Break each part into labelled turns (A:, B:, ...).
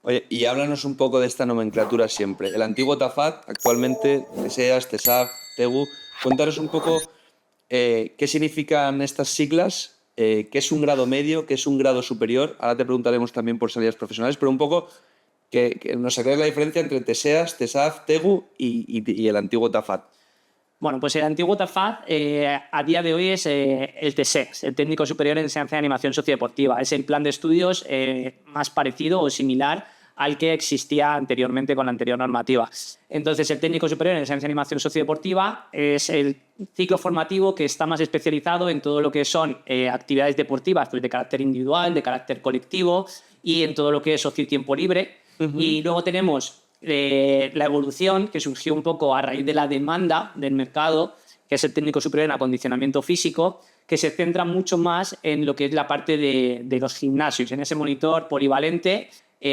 A: Oye, y háblanos un poco de esta nomenclatura siempre. El antiguo TAFAT, actualmente TSEAS, TESAF, TEGU. Cuéntanos un poco qué significan estas siglas, qué es un grado medio, qué es un grado superior. Ahora te preguntaremos también por salidas profesionales, pero un poco que nos aclares la diferencia entre TSEAS, TESAF, TEGU y el antiguo TAFAT.
B: Bueno, pues el antiguo TAFAT a día de hoy es el TSES, el Técnico Superior en Enseñanza de Animación Sociodeportiva. Es el plan de estudios más parecido o similar al que existía anteriormente con la anterior normativa. Entonces, el Técnico Superior en Enseñanza de Animación Sociodeportiva es el ciclo formativo que está más especializado en todo lo que son actividades deportivas pues, de carácter individual, de carácter colectivo y en todo lo que es ocio y tiempo libre. Y luego tenemos la evolución que surgió un poco a raíz de la demanda del mercado, que es el técnico superior en acondicionamiento físico, que se centra mucho más en lo que es la parte de los gimnasios, en ese monitor polivalente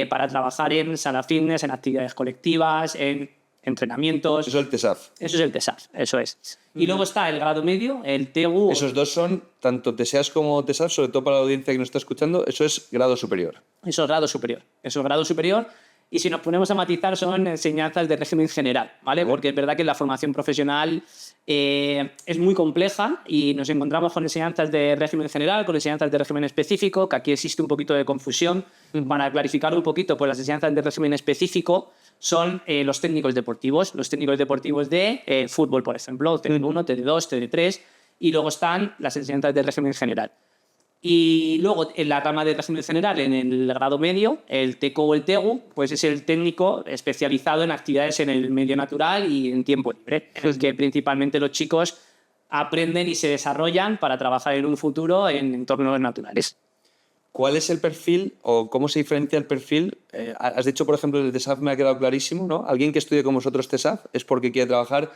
B: para trabajar en sala fitness, en actividades colectivas, en entrenamientos.
A: Eso es el TESAF.
B: Eso es el TESAF, eso es. Y luego está el grado medio, el TEGU.
A: Esos dos son, tanto TESEAS como TESAF, sobre todo para la audiencia que nos está escuchando, eso es grado superior.
B: Eso es grado superior. Eso es grado superior. Y si nos ponemos a matizar, son enseñanzas de régimen general, ¿vale? Porque es verdad que la formación profesional es muy compleja y nos encontramos con enseñanzas de régimen general, con enseñanzas de régimen específico, que aquí existe un poquito de confusión. Para clarificar un poquito, pues las enseñanzas de régimen específico son los técnicos deportivos de fútbol, por ejemplo, TD1, TD2, TD3, y luego están las enseñanzas de régimen general. Y luego, en la rama de régimen general, en el grado medio, el TECO o el TEGU, pues es el técnico especializado en actividades en el medio natural y en tiempo libre, en el que principalmente los chicos aprenden y se desarrollan para trabajar en un futuro en entornos naturales.
A: ¿Cuál es el perfil o cómo se diferencia el perfil? Has dicho, por ejemplo, el TESAF me ha quedado clarísimo, ¿no? Alguien que estudie con vosotros TESAF es porque quiere trabajar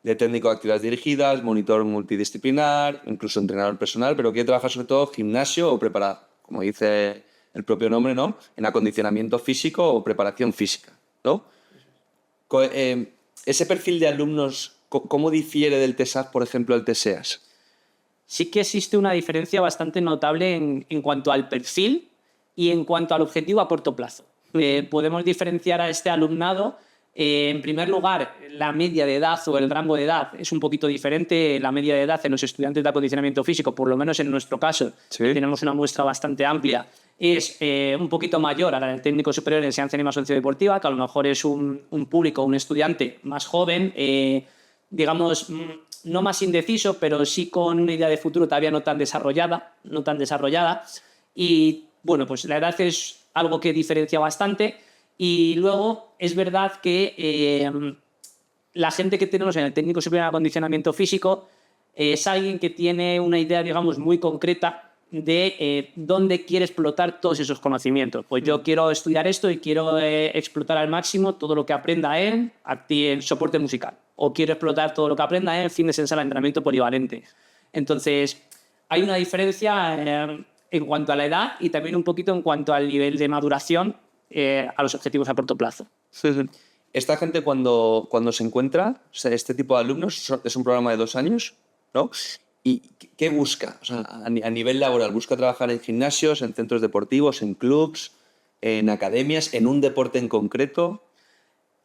A: de técnico de actividades dirigidas, monitor multidisciplinar, incluso entrenador personal, pero quiere trabajar sobre todo gimnasio o preparar, como dice el propio nombre, ¿no? En acondicionamiento físico o preparación física, ¿no? Ese perfil de alumnos, ¿cómo difiere del TESAF, por ejemplo, al TESEAS?
B: Sí que existe una diferencia bastante notable en cuanto al perfil y en cuanto al objetivo a corto plazo. Podemos diferenciar a este alumnado. En primer lugar, la media de edad o el rango de edad es un poquito diferente. La media de edad en los estudiantes de acondicionamiento físico, por lo menos en nuestro caso,
A: Sí.
B: tenemos una muestra bastante amplia, es un poquito mayor a la del técnico superior en enseñanza de animación sociodeportiva, que a lo mejor es un público, un estudiante más joven, digamos, no más indeciso, pero sí con una idea de futuro todavía no tan desarrollada. Y bueno, pues la edad es algo que diferencia bastante. Y luego es verdad que la gente que tenemos en el técnico superior en acondicionamiento físico es alguien que tiene una idea, digamos, muy concreta de dónde quiere explotar todos esos conocimientos. Pues yo quiero estudiar esto y quiero explotar al máximo todo lo que aprenda en soporte musical. O quiero explotar todo lo que aprenda en fitness en sala de entrenamiento polivalente. Entonces, hay una diferencia en cuanto a la edad y también un poquito en cuanto al nivel de maduración a los objetivos a corto plazo.
A: Esta gente cuando se encuentra, o sea, este tipo de alumnos, es un programa de 2 años, ¿no? ¿Y qué busca? O sea, a nivel laboral, ¿busca trabajar en gimnasios, en centros deportivos, en clubs, en academias, en un deporte en concreto?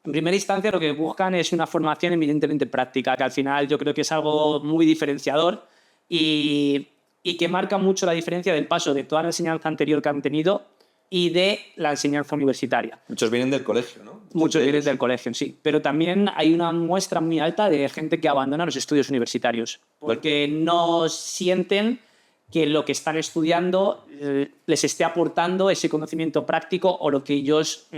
B: En primera instancia, lo que buscan es una formación evidentemente práctica, que al final yo creo que es algo muy diferenciador y que marca mucho la diferencia del paso de toda la enseñanza anterior que han tenido y de la enseñanza universitaria.
A: Muchos vienen del colegio, ¿no?
B: Muchos vienen del colegio, sí. Pero también hay una muestra muy alta de gente que abandona los estudios universitarios porque no sienten que lo que están estudiando les esté aportando ese conocimiento práctico o lo que ellos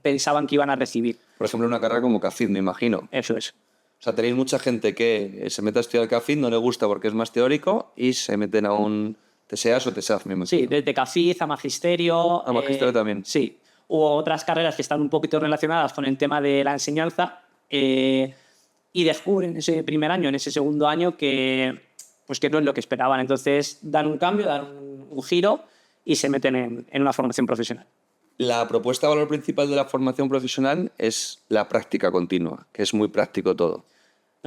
B: pensaban que iban a recibir.
A: Por ejemplo, una carrera como CAFID, me imagino.
B: Eso es.
A: O sea, tenéis mucha gente que se mete a estudiar CAFID, no le gusta porque es más teórico y se meten a un TSEAS o TESAF, me imagino.
B: Sí, desde CAFID a magisterio.
A: A magisterio también.
B: Sí. U otras carreras que están un poquito relacionadas con el tema de la enseñanza y descubren en ese primer año, en ese segundo año, que no es lo que esperaban. Entonces dan un cambio, dan un giro y se meten en una formación profesional.
A: La propuesta de valor principal de la formación profesional es la práctica continua, que es muy práctico todo.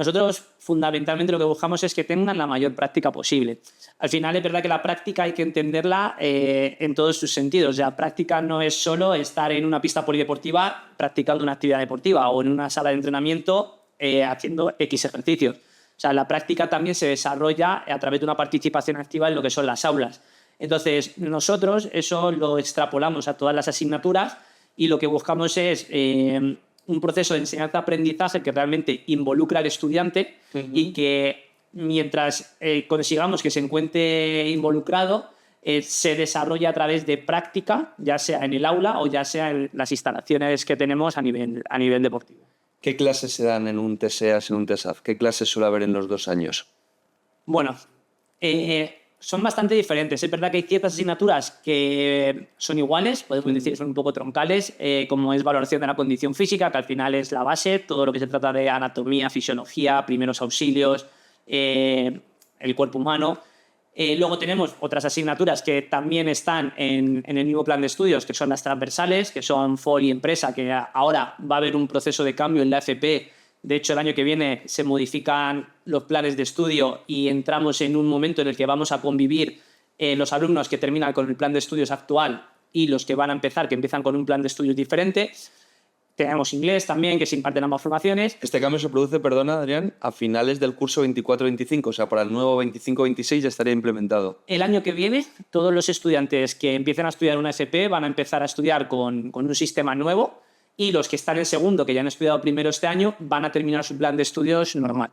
B: Nosotros fundamentalmente lo que buscamos es que tengan la mayor práctica posible. Al final es verdad que la práctica hay que entenderla en todos sus sentidos. O sea, práctica no es solo estar en una pista polideportiva practicando una actividad deportiva o en una sala de entrenamiento haciendo X ejercicios. O sea, la práctica también se desarrolla a través de una participación activa en lo que son las aulas. Entonces, nosotros eso lo extrapolamos a todas las asignaturas y lo que buscamos es un proceso de enseñanza-aprendizaje que realmente involucra al estudiante y que mientras consigamos que se encuentre involucrado, se desarrolla a través de práctica, ya sea en el aula o ya sea en las instalaciones que tenemos a nivel deportivo.
A: ¿Qué clases se dan en un TSEAS, en un TESAF? ¿Qué clases suele haber en los 2 años?
B: Bueno, son bastante diferentes. Es verdad que hay ciertas asignaturas que son iguales, podemos decir que son un poco troncales, como es valoración de la condición física, que al final es la base, todo lo que se trata de anatomía, fisiología, primeros auxilios, el cuerpo humano. Luego tenemos otras asignaturas que también están en el mismo plan de estudios, que son las transversales, que son FOL y empresa, que ahora va a haber un proceso de cambio en la FP. De hecho, el año que viene se modifican los planes de estudio y entramos en un momento en el que vamos a convivir los alumnos que terminan con el plan de estudios actual y los que van a empezar, que empiezan con un plan de estudios diferente. Tenemos inglés también, que se imparten ambas formaciones.
A: Este cambio se produce, perdona, Adrián, a finales del curso 24-25, o sea, para el nuevo 25-26 ya estaría implementado.
B: El año que viene, todos los estudiantes que empiecen a estudiar una FP van a empezar a estudiar con un sistema nuevo y los que están en segundo, que ya han estudiado primero este año, van a terminar su plan de estudios normal.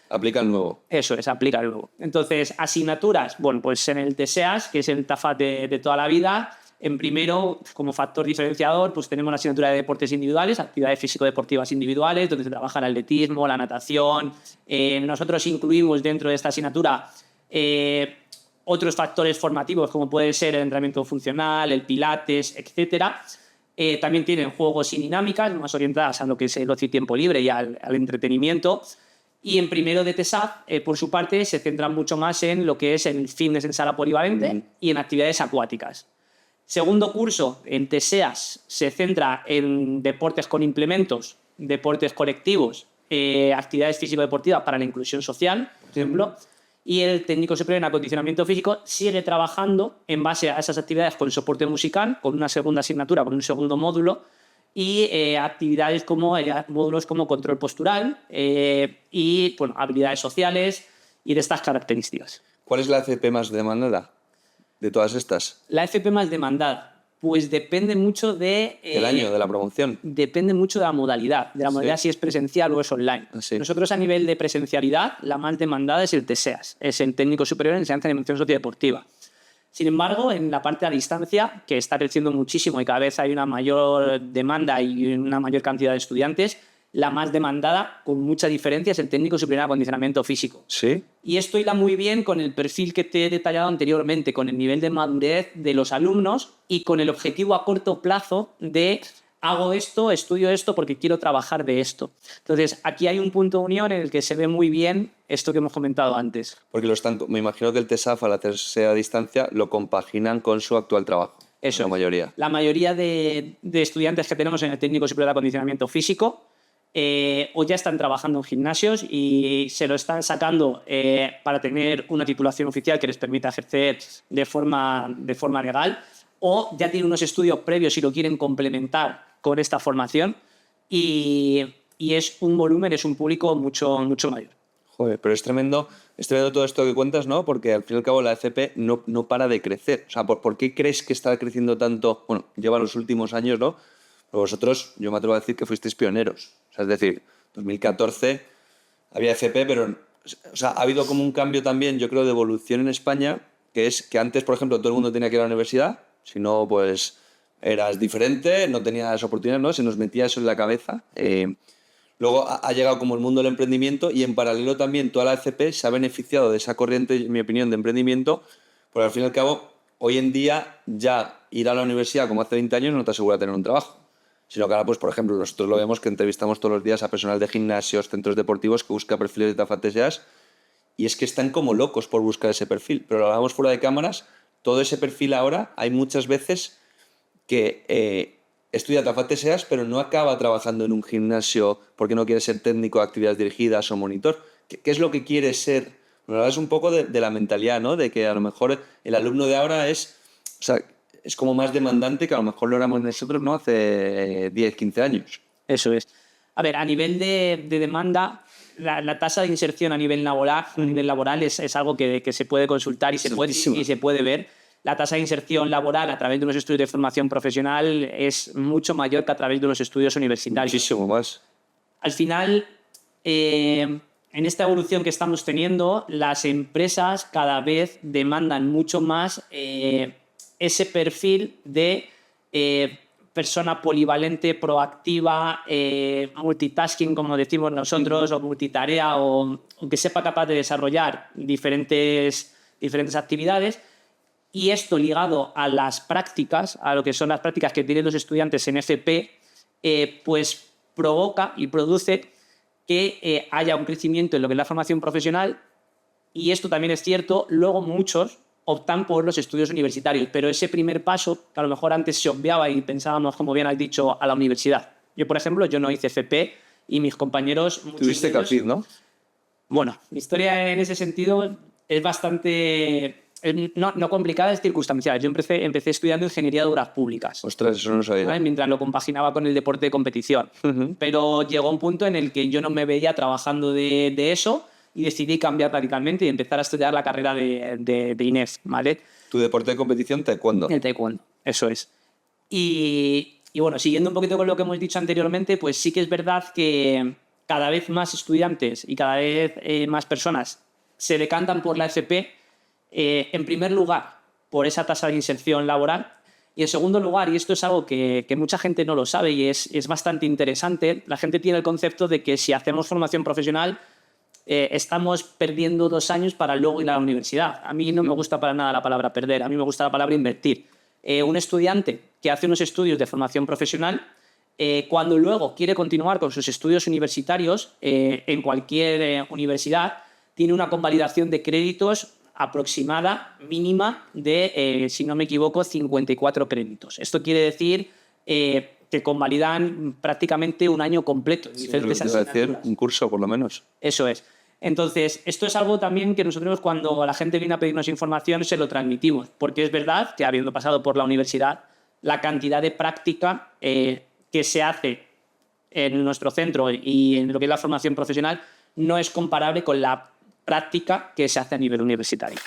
A: Aplica el nuevo.
B: Eso es, aplica el nuevo. Entonces, asignaturas, bueno, pues en el TSEAS, que es el TAFAT de toda la vida. En primero, como factor diferenciador, pues tenemos la asignatura de deportes individuales, actividades físico-deportivas individuales, donde se trabaja el atletismo, la natación. Nosotros incluimos dentro de esta asignatura otros factores formativos, como puede ser el entrenamiento funcional, el pilates, etcétera. También tienen juegos y dinámicas más orientadas a lo que es el ocio y tiempo libre y al entretenimiento. Y en primero de TESAF, por su parte, se centran mucho más en lo que es el fitness en sala polivalente y en actividades acuáticas. Segundo curso, en TSEAS, se centra en deportes con implementos, deportes colectivos, actividades físico-deportivas para la inclusión social, por ejemplo, y el técnico superior en acondicionamiento físico sigue trabajando en base a esas actividades con soporte musical, con una segunda asignatura, con un segundo módulo, y actividades como módulos como control postural y bueno, habilidades sociales y de estas características.
A: ¿Cuál es la FP más demandada de todas estas?
B: La FP más demandada, pues depende mucho de...
A: el año, de la promoción.
B: Depende mucho de la modalidad, si es presencial o es online.
A: Sí.
B: Nosotros a nivel de presencialidad, la más demandada es el TSEAS, es el técnico superior en enseñanza de animación sociodeportiva. Sin embargo, en la parte a distancia, que está creciendo muchísimo y cada vez hay una mayor demanda y una mayor cantidad de estudiantes, la más demandada, con mucha diferencia, es el técnico superior en acondicionamiento físico.
A: ¿Sí?
B: Y esto hila muy bien con el perfil que te he detallado anteriormente, con el nivel de madurez de los alumnos y con el objetivo a corto plazo de hago esto, estudio esto porque quiero trabajar de esto. Entonces, aquí hay un punto de unión en el que se ve muy bien esto que hemos comentado antes.
A: Porque me imagino que el TESAF, al hacerse a distancia, lo compaginan con su actual trabajo.
B: Eso.
A: La mayoría.
B: La mayoría de estudiantes que tenemos en el técnico superior de acondicionamiento físico o ya están trabajando en gimnasios y se lo están sacando para tener una titulación oficial que les permita ejercer de forma legal, o ya tienen unos estudios previos y lo quieren complementar con esta formación y es un volumen, es un público mucho, mucho mayor.
A: Joder, pero es tremendo todo esto que cuentas, ¿no? Porque al fin y al cabo la FP no para de crecer. O sea, ¿por qué crees que está creciendo tanto? Bueno, lleva los últimos años, ¿no? Pero vosotros, yo me atrevo a decir que fuisteis pioneros. O sea, es decir, 2014 había FP, pero o sea, ha habido como un cambio también, yo creo, de evolución en España, que es que antes, por ejemplo, todo el mundo tenía que ir a la universidad, si no, pues eras diferente, no tenías oportunidades, ¿no? Se nos metía eso en la cabeza. Luego ha llegado como el mundo del emprendimiento y en paralelo también toda la FP se ha beneficiado de esa corriente, en mi opinión, de emprendimiento, porque al fin y al cabo, hoy en día ya ir a la universidad como hace 20 años no te asegura tener un trabajo. Sino que ahora, pues, por ejemplo, nosotros lo vemos que entrevistamos todos los días a personal de gimnasios, centros deportivos que busca perfiles de TAFAT TSEAS y es que están como locos por buscar ese perfil. Pero lo hablamos fuera de cámaras, todo ese perfil ahora hay muchas veces que estudia Tafat TSEAS, pero no acaba trabajando en un gimnasio porque no quiere ser técnico de actividades dirigidas o monitor. ¿Qué es lo que quiere ser? Bueno, hablas un poco de la mentalidad, ¿no? De que a lo mejor el alumno de ahora es como más demandante que a lo mejor lo éramos nosotros, ¿no? Hace 10, 15 años.
B: Eso es. A ver, a nivel de demanda, la tasa de inserción a nivel laboral es algo que se puede consultar y se puede ver. La tasa de inserción laboral a través de unos estudios de formación profesional es mucho mayor que a través de unos estudios universitarios.
A: Muchísimo más.
B: Al final, en esta evolución que estamos teniendo, las empresas cada vez demandan mucho más ese perfil de persona polivalente, proactiva, multitasking, como decimos nosotros, o multitarea, o que sepa capaz de desarrollar diferentes actividades. Y esto ligado a las prácticas, a lo que son las prácticas que tienen los estudiantes en FP, pues provoca y produce que haya un crecimiento en lo que es la formación profesional. Y esto también es cierto, luego muchos optan por los estudios universitarios, pero ese primer paso, que a lo mejor antes se obviaba y pensábamos, como bien has dicho, a la universidad. Yo, por ejemplo, yo no hice FP y mis compañeros...
A: Tuviste CAFID, ¿no?
B: Bueno, mi historia en ese sentido es bastante... No complicada, es circunstancial. Yo empecé estudiando Ingeniería de Obras Públicas.
A: Ostras, eso no sabía.
B: ¿Vale? Mientras lo compaginaba con el deporte de competición. Pero llegó un punto en el que yo no me veía trabajando de eso y decidí cambiar radicalmente y empezar a estudiar la carrera de INEF, ¿vale?
A: ¿Tu deporte de competición, taekwondo?
B: El taekwondo, eso es. Y bueno, siguiendo un poquito con lo que hemos dicho anteriormente, pues sí que es verdad que cada vez más estudiantes y cada vez más personas se decantan por la FP, en primer lugar, por esa tasa de inserción laboral, y en segundo lugar, y esto es algo que mucha gente no lo sabe y es bastante interesante, la gente tiene el concepto de que si hacemos formación profesional estamos perdiendo 2 años para luego ir a la universidad. A mí no me gusta para nada la palabra perder, a mí me gusta la palabra invertir. Un estudiante que hace unos estudios de formación profesional, cuando luego quiere continuar con sus estudios universitarios en cualquier universidad, tiene una convalidación de créditos aproximada, mínima, de, si no me equivoco, 54 créditos. Esto quiere decir que convalidan prácticamente un año completo en diferentes asignaturas.
A: Un curso, por lo menos.
B: Eso es. Entonces, esto es algo también que nosotros, cuando la gente viene a pedirnos información, se lo transmitimos, porque es verdad que, habiendo pasado por la universidad, la cantidad de práctica que se hace en nuestro centro y en lo que es la formación profesional no es comparable con la práctica que se hace a nivel universitario.